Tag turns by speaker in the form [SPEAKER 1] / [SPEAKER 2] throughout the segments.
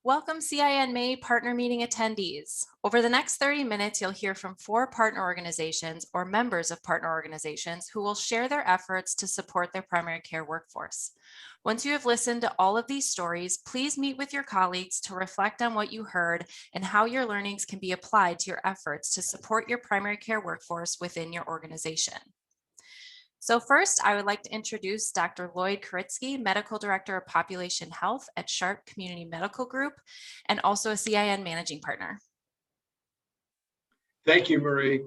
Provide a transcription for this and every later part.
[SPEAKER 1] Welcome CIN May partner meeting attendees. Over the next 30 minutes, you'll hear from 4 partner organizations or members of partner organizations who will share their efforts to support their primary care workforce. Once you have listened to all of these stories, please meet with your colleagues to reflect on what you heard and how your learnings can be applied to your efforts to support your primary care workforce within your organization. So first, I would like to introduce Dr. Lloyd Kuritsky, Medical Director of Population Health at Sharp Community Medical Group, and also a CIN Managing Partner.
[SPEAKER 2] Thank you, Marie.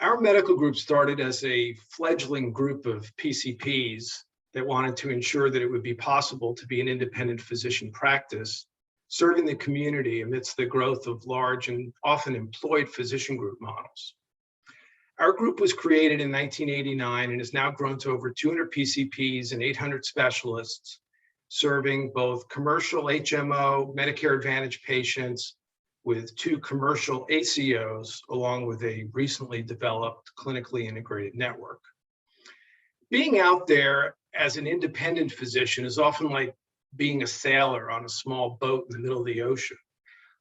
[SPEAKER 2] Our medical group started as a fledgling group of PCPs that wanted to ensure that it would be possible to be an independent physician practice, serving the community amidst the growth of large and often employed physician group models. Our group was created in 1989 and has now grown to over 200 PCPs and 800 specialists, serving both commercial HMO, Medicare Advantage patients with 2 commercial ACOs, along with a recently developed clinically integrated network. Being out there as an independent physician is often like being a sailor on a small boat in the middle of the ocean.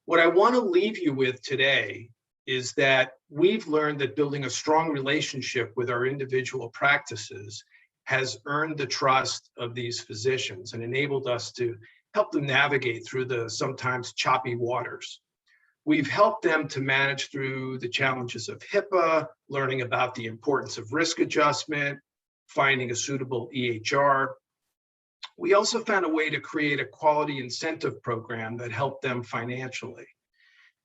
[SPEAKER 2] What I want to leave you with today is that we've learned that building a strong relationship with our individual practices has earned the trust of these physicians and enabled us to help them navigate through the sometimes choppy waters. We've helped them to manage through the challenges of HIPAA, learning about the importance of risk adjustment, finding a suitable EHR. We also found a way to create a quality incentive program that helped them financially.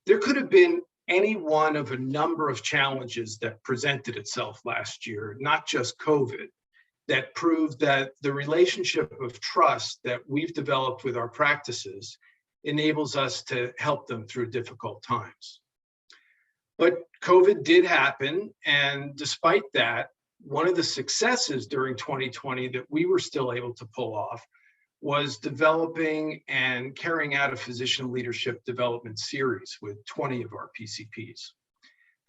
[SPEAKER 2] There could have been any one of a number of challenges that presented itself last year, not just COVID, that proved that the relationship of trust that we've developed with our practices enables us to help them through difficult times. But COVID did happen, and despite that, one of the successes during 2020 that we were still able to pull off was developing and carrying out a physician leadership development series with 20 of our PCPs.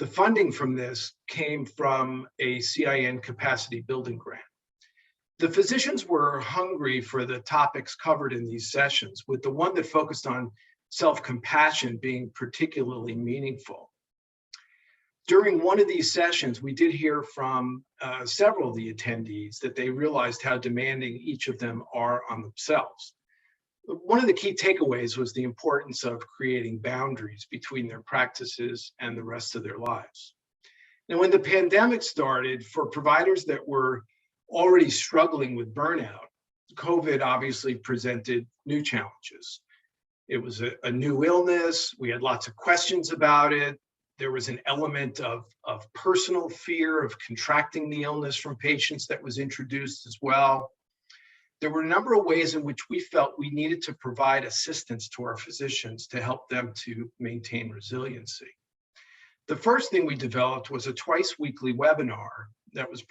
[SPEAKER 2] The funding from this came from a CIN capacity building grant. The physicians were hungry for the topics covered in these sessions, with the one that focused on self-compassion being particularly meaningful. During one of these sessions, we did hear from several of the attendees that they realized how demanding each of them are on themselves. One of the key takeaways was the importance of creating boundaries between their practices and the rest of their lives. Now, when the pandemic started, for providers that were already struggling with burnout, COVID obviously presented new challenges. It was a new illness. We had lots of questions about it. There was an element of personal fear of contracting the illness from patients that was introduced as well. There were a number of ways in which we felt we needed to provide assistance to our physicians to help them to maintain resiliency. The first thing we developed was a twice-weekly webinar that was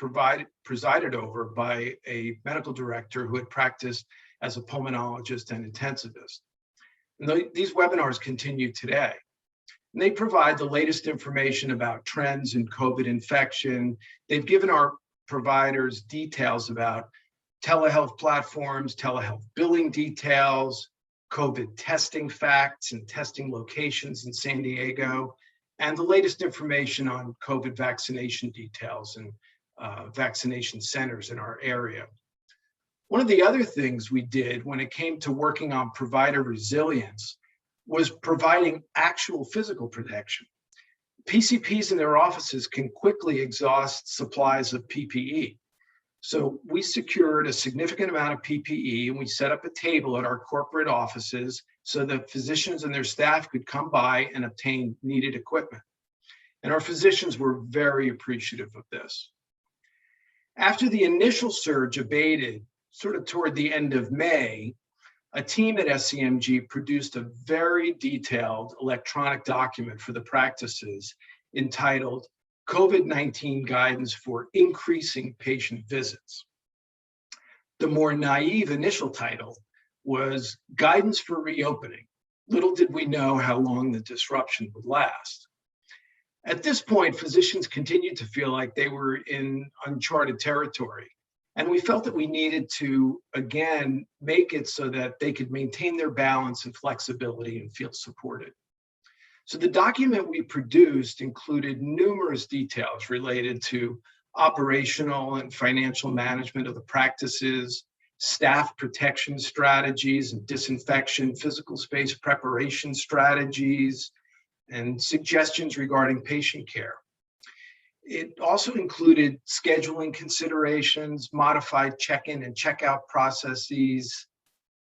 [SPEAKER 2] presided over by a medical director who had practiced as a pulmonologist and intensivist. And these webinars continue today. And they provide the latest information about trends in COVID infection. They've given our providers details about telehealth platforms, telehealth billing details, COVID testing facts and testing locations in San Diego, and the latest information on COVID vaccination details and vaccination centers in our area. One of the other things we did when it came to working on provider resilience was providing actual physical protection. PCPs in their offices can quickly exhaust supplies of PPE. So we secured a significant amount of PPE and we set up a table at our corporate offices so that physicians and their staff could come by and obtain needed equipment. And our physicians were very appreciative of this. After the initial surge abated, sort of toward the end of May, a team at SCMG produced a very detailed electronic document for the practices entitled COVID-19 Guidance for Increasing Patient Visits. The more naive initial title was Guidance for Reopening. Little did we know how long the disruption would last. At this point, physicians continued to feel like they were in uncharted territory. And we felt that we needed to, again, make it so that they could maintain their balance and flexibility and feel supported. So the document we produced included numerous details related to operational and financial management of the practices, staff protection strategies and disinfection, physical space preparation strategies, and suggestions regarding patient care. It also included scheduling considerations, modified check-in and check-out processes,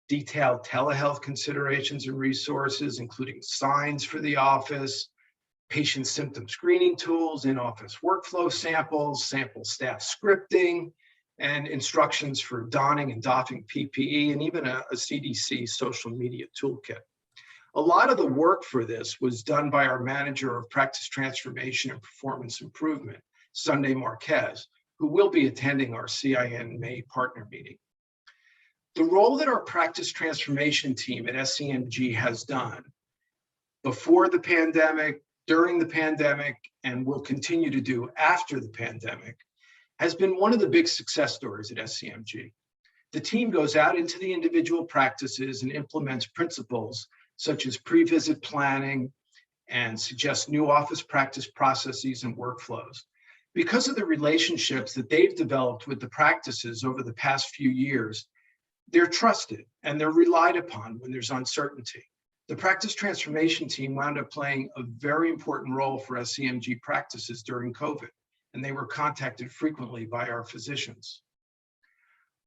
[SPEAKER 2] detailed telehealth considerations and resources, including signs for the office, patient symptom screening tools, in-office workflow samples, sample staff scripting, and instructions for donning and doffing PPE, and even a CDC social media toolkit. A lot of the work for this was done by our manager of practice transformation and performance improvement, Sunday Marquez, who will be attending our CIN May partner meeting. The role that our practice transformation team at SCMG has done before the pandemic, during the pandemic, and will continue to do after the pandemic has been one of the big success stories at SCMG. The team goes out into the individual practices and implements principles such as pre-visit planning and suggests new office practice processes and workflows. Because of the relationships that they've developed with the practices over the past few years, they're trusted and they're relied upon when there's uncertainty. The practice transformation team wound up playing a very important role for SCMG practices during COVID, and they were contacted frequently by our physicians.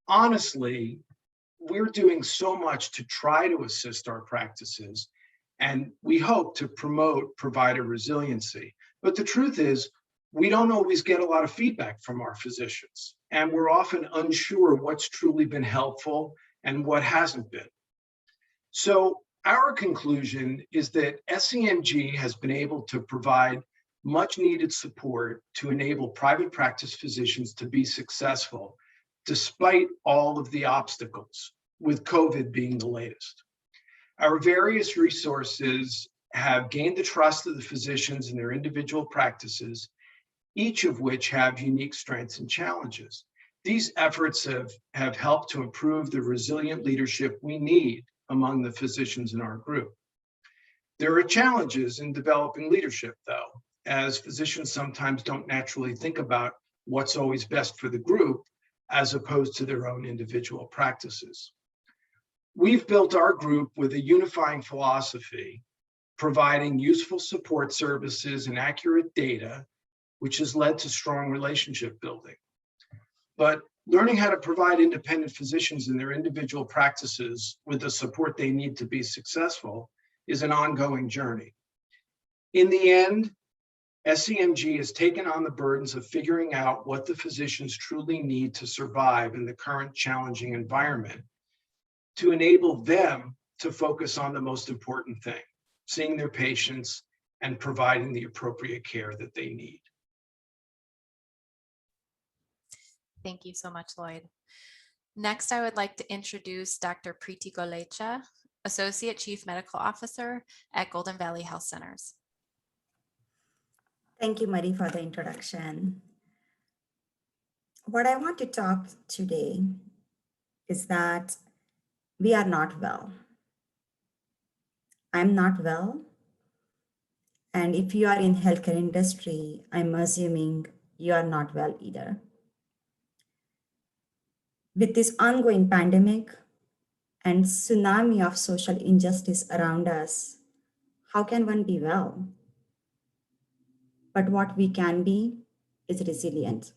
[SPEAKER 2] Honestly, we're doing so much to try to assist our practices, and we hope to promote provider resiliency. But the truth is, we don't always get a lot of feedback from our physicians, and we're often unsure what's truly been helpful and what hasn't been. So our conclusion is that SCMG has been able to provide much needed support to enable private practice physicians to be successful, despite all of the obstacles, with COVID being the latest. Our various resources have gained the trust of the physicians in their individual practices, each of which have unique strengths and challenges. These efforts have helped to improve the resilient leadership we need among the physicians in our group. There are challenges in developing leadership, though, as physicians sometimes don't naturally think about what's always best for the group as opposed to their own individual practices. We've built our group with a unifying philosophy, providing useful support services and accurate data, which has led to strong relationship building. But learning how to provide independent physicians in their individual practices with the support they need to be successful is an ongoing journey. In the end, SCMG has taken on the burdens of figuring out what the physicians truly need to survive in the current challenging environment to enable them to focus on the most important thing, seeing their patients and providing the appropriate care that they need.
[SPEAKER 1] Thank you so much, Lloyd. Next, I would like to introduce Dr. Preeti Golecha, Associate Chief Medical Officer at Golden Valley Health Centers.
[SPEAKER 3] Thank you, Marie, for the introduction. What I want to talk today is that we are not well. I'm not well. And if you are in healthcare industry, I'm assuming you are not well either. With this ongoing pandemic and tsunami of social injustice around us, how can one be well? But what we can be is resilient.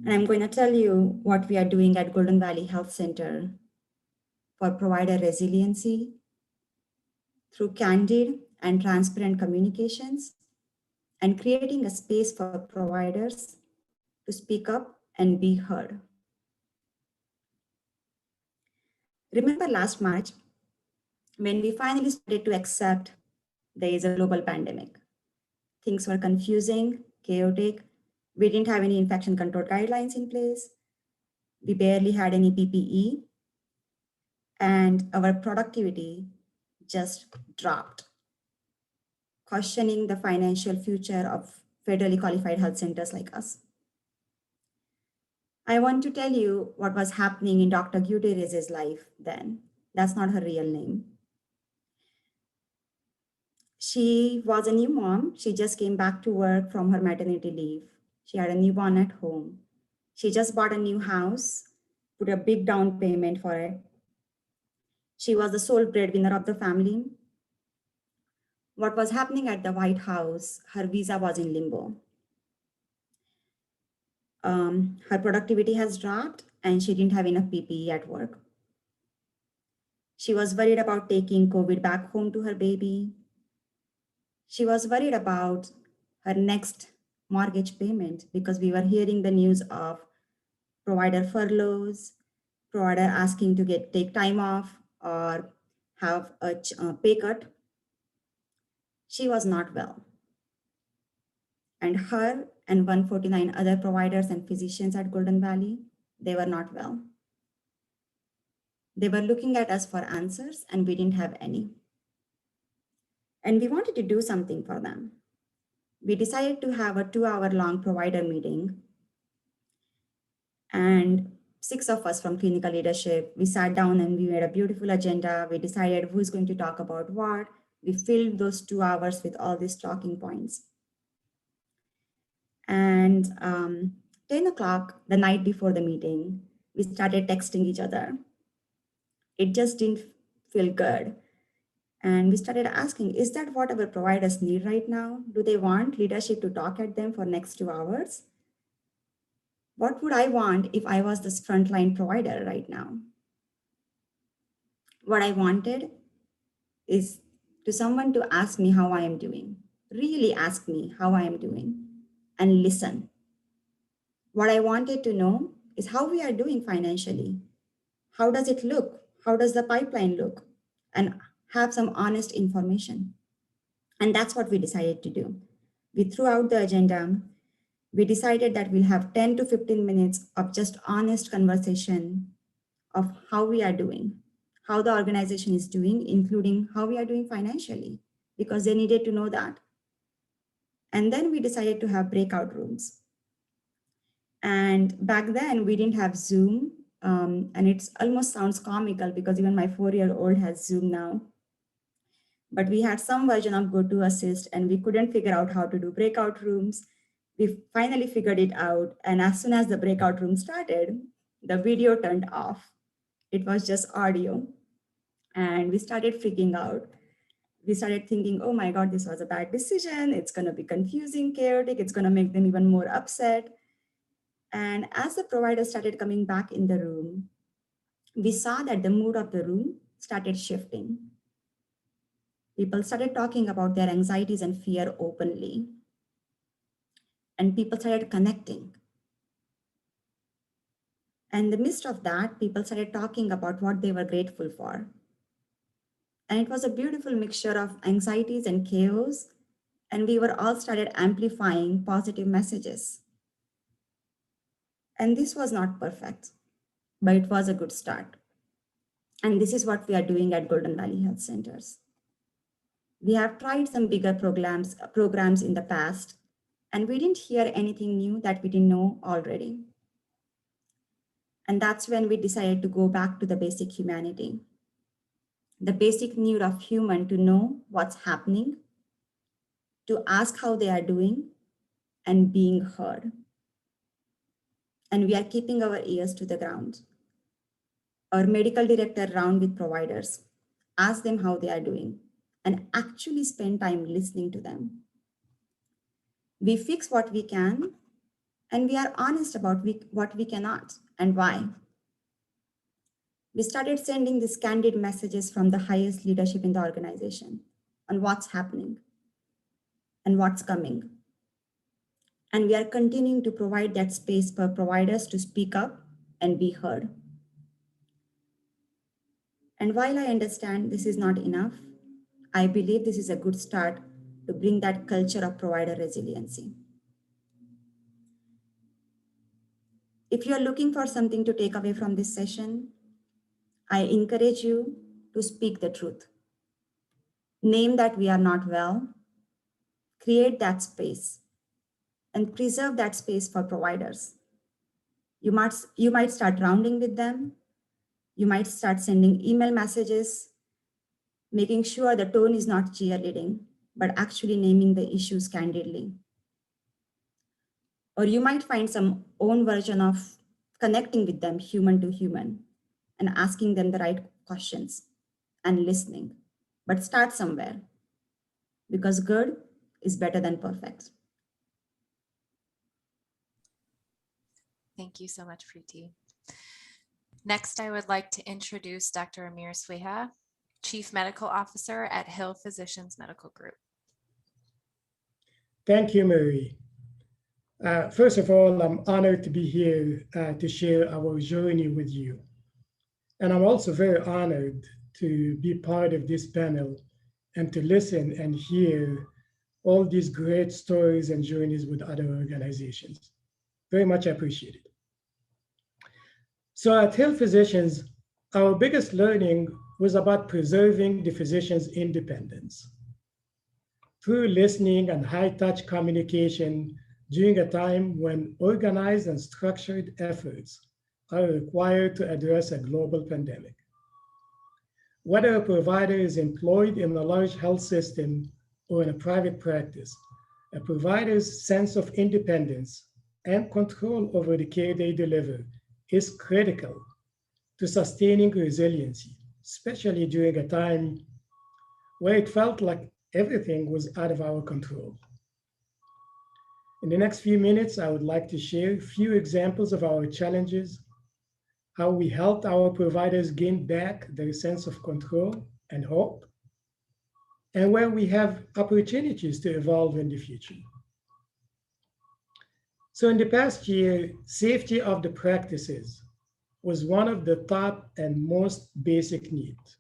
[SPEAKER 3] And I'm going to tell you what we are doing at Golden Valley Health Center for provider resiliency through candid and transparent communications and creating a space for providers to speak up and be heard. Remember last March, when we finally started to accept there is a global pandemic. Things were confusing, chaotic. We didn't have any infection control guidelines in place. We barely had any PPE. And our productivity just dropped, questioning the financial future of federally qualified health centers like us. I want to tell you what was happening in Dr. Gutierrez's life then. That's not her real name. She was a new mom. She just came back to work from her maternity leave. She had a newborn at home. She just bought a new house, put a big down payment for it. She was the sole breadwinner of the family. What was happening at the White House, her visa was in limbo. Her productivity has dropped and she didn't have enough PPE at work. She was worried about taking COVID back home to her baby. She was worried about her next mortgage payment because we were hearing the news of provider furloughs, provider asking to take time off or have a pay cut. She was not well. And her and 149 other providers and physicians at Golden Valley, they were not well. They were looking at us for answers and we didn't have any. And we wanted to do something for them. We decided to have a 2-hour-long provider meeting. And 6 of us from clinical leadership, we sat down and we made a beautiful agenda. We decided who's going to talk about what. We filled those 2 hours with all these talking points. And 10 o'clock, the night before the meeting, we started texting each other. It just didn't feel good. And we started asking, is that what our providers need right now? Do they want leadership to talk at them for next 2 hours? What would I want if I was this frontline provider right now? What I wanted is to someone to ask me how I am doing, really ask me how I am doing and listen. What I wanted to know is how we are doing financially. How does it look? How does the pipeline look? And have some honest information. And that's what we decided to do. We threw out the agenda. We decided that we'll have 10 to 15 minutes of just honest conversation of how we are doing, how the organization is doing, including how we are doing financially, because they needed to know that. And then we decided to have breakout rooms. And back then we didn't have Zoom. And it almost sounds comical because even my 4-year-old has Zoom now. But we had some version of GoToAssist and we couldn't figure out how to do breakout rooms. We finally figured it out. And as soon as the breakout room started, the video turned off. It was just audio. And we started freaking out. We started thinking, oh my God, this was a bad decision. It's going to be confusing, chaotic. It's going to make them even more upset. And as the providers started coming back in the room, we saw that the mood of the room started shifting. People started talking about their anxieties and fear openly. And people started connecting. And in the midst of that, people started talking about what they were grateful for. And it was a beautiful mixture of anxieties and chaos. And we were all started amplifying positive messages. And this was not perfect, but it was a good start. And this is what we are doing at Golden Valley Health Centers. We have tried some bigger programs in the past, and we didn't hear anything new that we didn't know already. And that's when we decided to go back to the basic humanity, the basic need of human to know what's happening, to ask how they are doing, and being heard. And we are keeping our ears to the ground. Our medical director round with providers, ask them how they are doing, and actually spend time listening to them. We fix what we can, and we are honest about what we cannot and why. We started sending these candid messages from the highest leadership in the organization on what's happening and what's coming. And we are continuing to provide that space for providers to speak up and be heard. And while I understand this is not enough, I believe this is a good start to bring that culture of provider resiliency. If you're looking for something to take away from this session, I encourage you to speak the truth. Name that we are not well, create that space, and preserve that space for providers. You might start rounding with them. You might start sending email messages, making sure the tone is not cheerleading, but actually naming the issues candidly. Or you might find some own version of connecting with them human to human and asking them the right questions and listening. But start somewhere, because good is better than perfect.
[SPEAKER 1] Thank you so much, Preeti. Next, I would like to introduce Dr. Amir Sweha, Chief Medical Officer at Hill Physicians Medical Group.
[SPEAKER 4] Thank you, Marie. First of all, I'm honored to be here to share our journey with you. And I'm also very honored to be part of this panel and to listen and hear all these great stories and journeys with other organizations. Very much appreciated. So at Hill Physicians, our biggest learning was about preserving the physician's independence. Through listening and high-touch communication during a time when organized and structured efforts are required to address a global pandemic. Whether a provider is employed in a large health system or in a private practice, a provider's sense of independence and control over the care they deliver is critical to sustaining resiliency, especially during a time where it felt like everything was out of our control. In the next few minutes, I would like to share a few examples of our challenges, how we helped our providers gain back their sense of control and hope, and where we have opportunities to evolve in the future. So in the past year, safety of the practices was one of the top and most basic needs.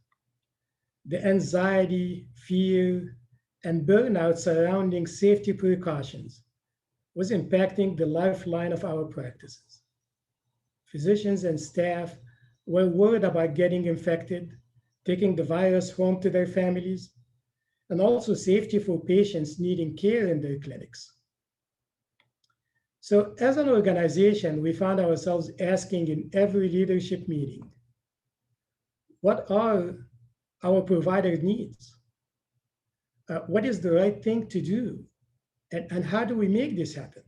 [SPEAKER 4] The anxiety, fear, and burnout surrounding safety precautions was impacting the lifeline of our practices. Physicians and staff were worried about getting infected, taking the virus home to their families, and also safety for patients needing care in their clinics. So as an organization, we found ourselves asking in every leadership meeting, what are our provider needs? What is the right thing to do? And how do we make this happen?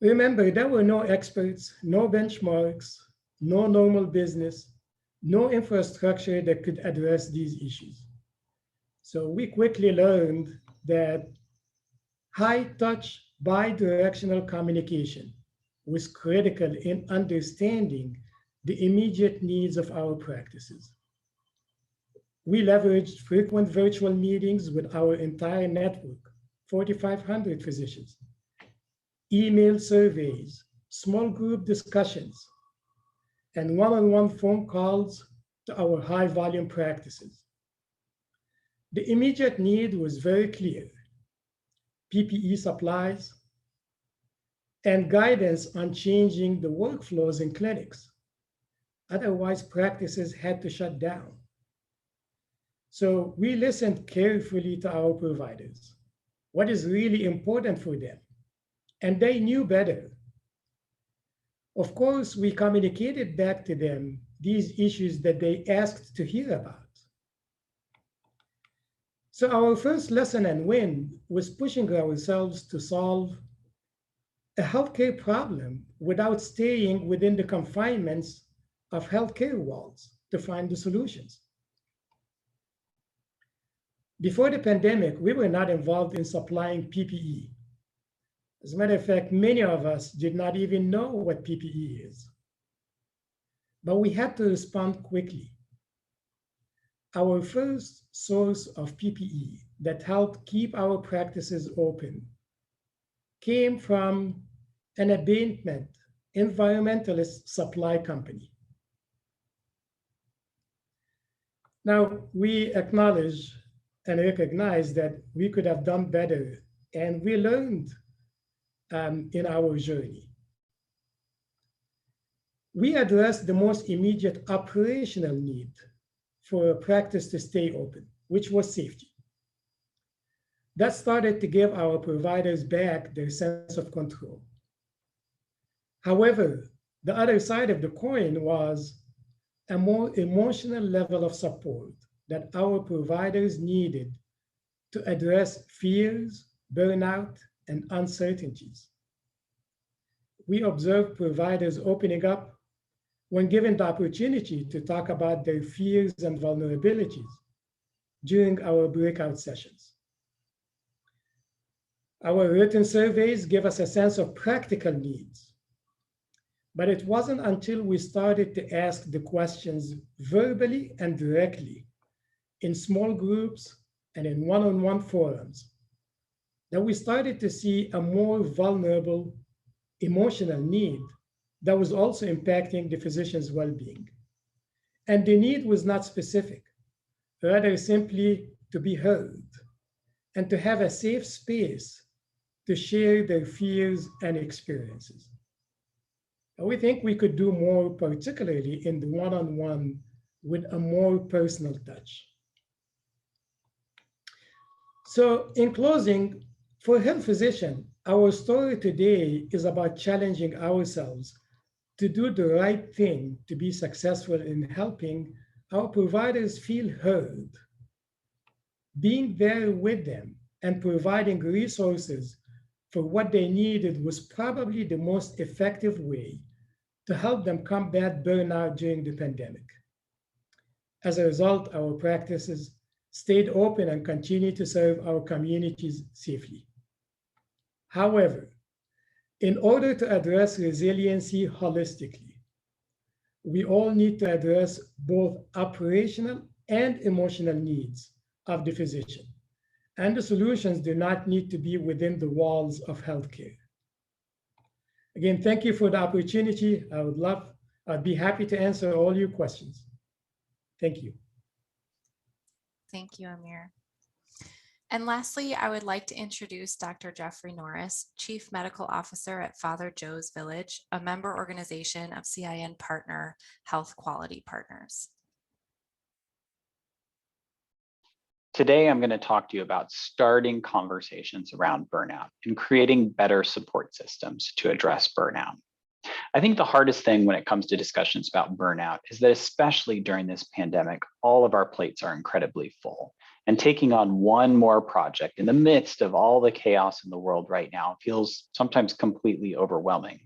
[SPEAKER 4] Remember, there were no experts, no benchmarks, no normal business, no infrastructure that could address these issues. So we quickly learned that high-touch, bi-directional communication was critical in understanding the immediate needs of our practices. We leveraged frequent virtual meetings with our entire network, 4,500 physicians, email surveys, small group discussions, and one-on-one phone calls to our high-volume practices. The immediate need was very clear: PPE supplies and guidance on changing the workflows in clinics. Otherwise, practices had to shut down. So we listened carefully to our providers, what is really important for them, and they knew better. Of course, we communicated back to them these issues that they asked to hear about. So our first lesson and win was pushing ourselves to solve a healthcare problem without staying within the confinements of healthcare walls to find the solutions. Before the pandemic, we were not involved in supplying PPE. As a matter of fact, many of us did not even know what PPE is. But we had to respond quickly. Our first source of PPE that helped keep our practices open came from an abatement environmentalist supply company. Now, we acknowledge and recognize that we could have done better, and we learned in our journey. We addressed the most immediate operational need for a practice to stay open, which was safety. That started to give our providers back their sense of control. However, the other side of the coin was a more emotional level of support that our providers needed to address fears, burnout, and uncertainties. We observed providers opening up when given the opportunity to talk about their fears and vulnerabilities during our breakout sessions. Our written surveys give us a sense of practical needs, but it wasn't until we started to ask the questions verbally and directly in small groups and in one-on-one forums that we started to see a more vulnerable emotional need that was also impacting the physician's well-being. And the need was not specific, rather simply to be heard and to have a safe space to share their fears and experiences. And we think we could do more, particularly in the one-on-one with a more personal touch. So in closing, for a health physician, our story today is about challenging ourselves to do the right thing to be successful in helping our providers feel heard, being there with them and providing resources for what they needed was probably the most effective way to help them combat burnout during the pandemic. As a result, our practices stayed open and continue to serve our communities safely. However, in order to address resiliency holistically, we all need to address both operational and emotional needs of the physician. And the solutions do not need to be within the walls of healthcare. Again, thank you for the opportunity. I'd be happy to answer all your questions. Thank you.
[SPEAKER 1] Thank you, Amir. And lastly, I would like to introduce Dr. Jeffrey Norris, Chief Medical Officer at Father Joe's Village, a member organization of CIN Partner Health Quality Partners.
[SPEAKER 5] Today, I'm going to talk to you about starting conversations around burnout and creating better support systems to address burnout. I think the hardest thing when it comes to discussions about burnout is that especially during this pandemic, all of our plates are incredibly full. And taking on one more project in the midst of all the chaos in the world right now feels sometimes completely overwhelming.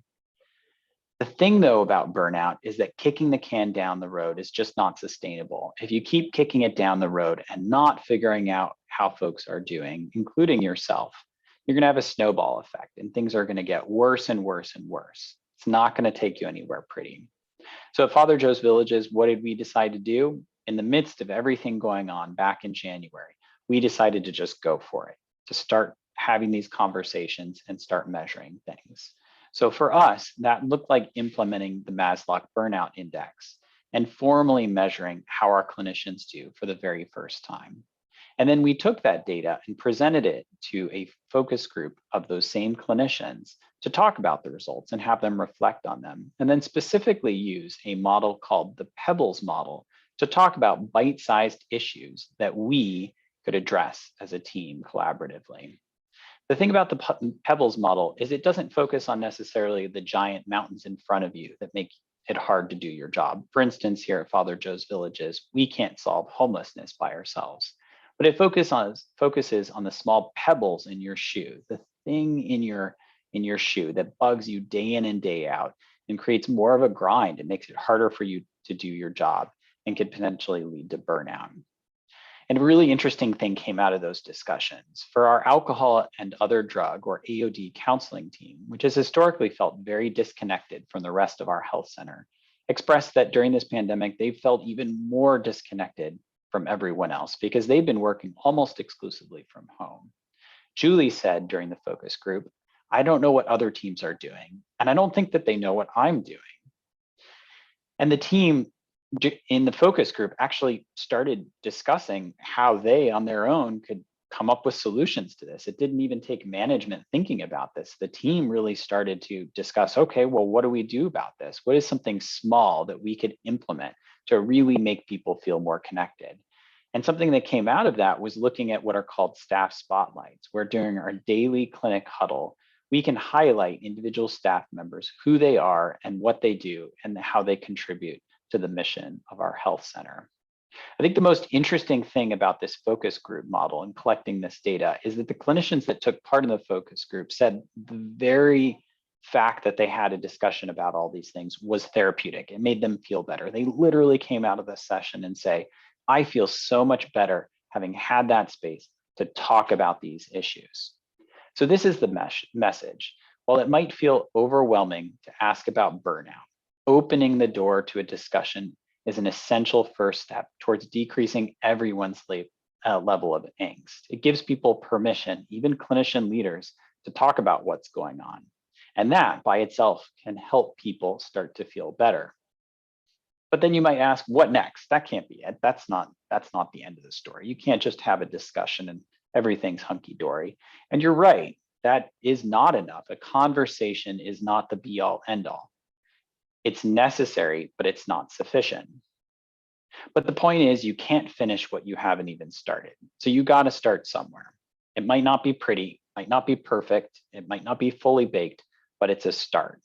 [SPEAKER 5] The thing, though, about burnout is that kicking the can down the road is just not sustainable. If you keep kicking it down the road and not figuring out how folks are doing, including yourself, you're going to have a snowball effect and things are going to get worse and worse and worse. It's not going to take you anywhere pretty. So at Father Joe's Villages, what did we decide to do? In the midst of everything going on back in January, we decided to just go for it, to start having these conversations and start measuring things. So for us, that looked like implementing the Maslow Burnout Index and formally measuring how our clinicians do for the very first time. And then we took that data and presented it to a focus group of those same clinicians to talk about the results and have them reflect on them. And then specifically use a model called the Pebbles model to talk about bite-sized issues that we could address as a team collaboratively. The thing about the Pebbles model is it doesn't focus on necessarily the giant mountains in front of you that make it hard to do your job. For instance, here at Father Joe's Villages, we can't solve homelessness by ourselves, but it focuses on the small pebbles in your shoe, the thing in your shoe that bugs you day in and day out and creates more of a grind. It makes it harder for you to do your job and could potentially lead to burnout. And a really interesting thing came out of those discussions. For our alcohol and other drug or AOD counseling team, which has historically felt very disconnected from the rest of our health center, expressed that during this pandemic, they felt even more disconnected from everyone else because they've been working almost exclusively from home. Julie said during the focus group, "I don't know what other teams are doing, and I don't think that they know what I'm doing." And the team in the focus group actually started discussing how they on their own could come up with solutions to this. It didn't even take management thinking about this. The team really started to discuss, okay, well, what do we do about this? What is something small that we could implement to really make people feel more connected? And something that came out of that was looking at what are called staff spotlights, where during our daily clinic huddle, we can highlight individual staff members, who they are and what they do and how they contribute to the mission of our health center. I think the most interesting thing about this focus group model and collecting this data is that the clinicians that took part in the focus group said the very fact that they had a discussion about all these things was therapeutic. It made them feel better. They literally came out of the session and say, I feel so much better having had that space to talk about these issues. So this is the message. While it might feel overwhelming to ask about burnout, opening the door to a discussion is an essential first step towards decreasing everyone's level of angst. It gives people permission, even clinician leaders, to talk about what's going on. And that by itself can help people start to feel better. But then you might ask, what next? That can't be it. That's not the end of the story. You can't just have a discussion and everything's hunky-dory. And you're right, that is not enough. A conversation is not the be-all, end-all. It's necessary, but it's not sufficient. But the point is, you can't finish what you haven't even started. So you got to start somewhere. It might not be pretty, might not be perfect, it might not be fully baked, but it's a start.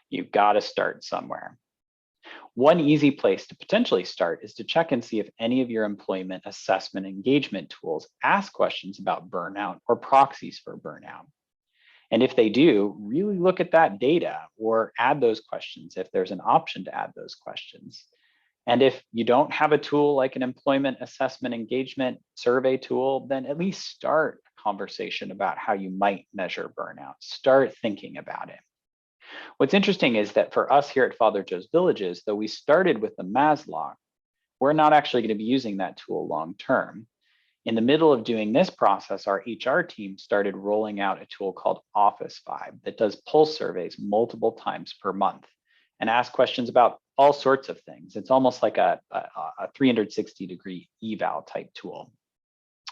[SPEAKER 5] You've got to start somewhere. One easy place to potentially start is to check and see if any of your employment assessment engagement tools ask questions about burnout or proxies for burnout. And if they do, really look at that data or add those questions if there's an option to add those questions. And if you don't have a tool like an employment assessment engagement survey tool, then at least start a conversation about how you might measure burnout. Start thinking about it. What's interesting is that for us here at Father Joe's Villages, though we started with the Maslow, we're not actually going to be using that tool long term. In the middle of doing this process, our HR team started rolling out a tool called Office Vibe that does pulse surveys multiple times per month and asks questions about all sorts of things. It's almost like a 360-degree eval type tool,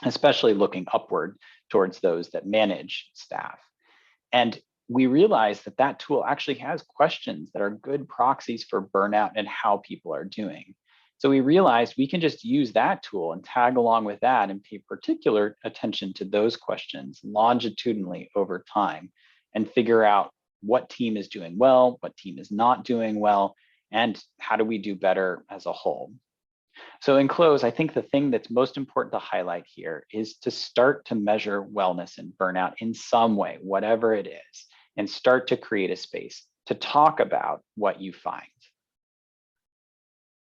[SPEAKER 5] especially looking upward towards those that manage staff. And we realized that that tool actually has questions that are good proxies for burnout and how people are doing. So we realized we can just use that tool and tag along with that and pay particular attention to those questions longitudinally over time and figure out what team is doing well, what team is not doing well, and how do we do better as a whole. So in close, I think the thing that's most important to highlight here is to start to measure wellness and burnout in some way, whatever it is, and start to create a space to talk about what you find.